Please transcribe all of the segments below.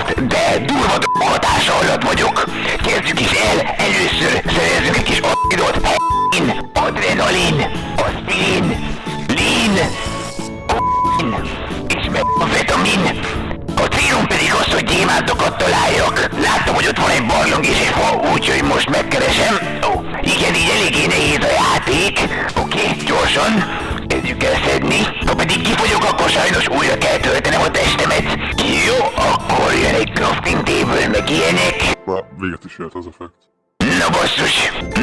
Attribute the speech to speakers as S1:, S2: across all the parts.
S1: Soft, de durva hatása alatt vagyok. Kezdjük is el, először szerezzük egy kis oxidot. Heroin, adrenalin, aspirin, lean, kokain és metamfetamin. A célom pedig az, hogy gyémántokat találjak. Láttam, hogy ott van egy barlang és egy fa, úgyhogy most megkeresem. Ó, igen, így eléggé nehéz a játék. Oké, gyorsan. Kezdjük el szedni. Ha pedig kifogyok, akkor sajnos újra kell töltenem a testemet. Jó, akkor jön egy crafting table, meg ilyenek.
S2: Már véget is ért az effekt.
S1: Na basszus,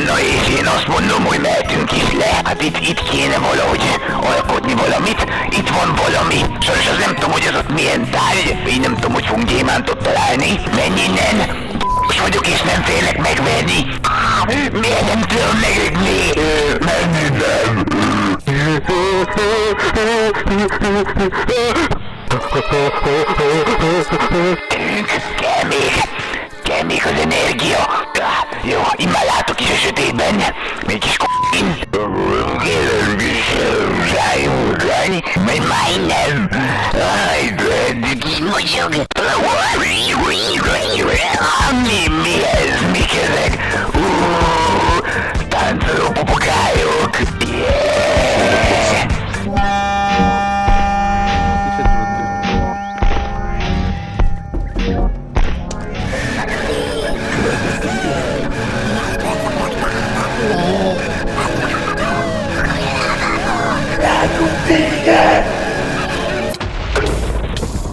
S1: na és én azt mondom, hogy mehetünk is le. Hát itt kéne valahogy alkotni valamit. Itt van valami. Sajnos az nem tudom, hogy az ott milyen tárgy. Én nem tudom, hogy fogunk gyémántot találni. Menj innen. Most vagyok és nem félek megverni. Miért nem tudom megütni? Menj innen. Kell még az energia. Jó, én már látok is a sötétben. Még kis k***in. Rájúrani, majd majdnem. Kimocsog. Mi ez? Mik ezek?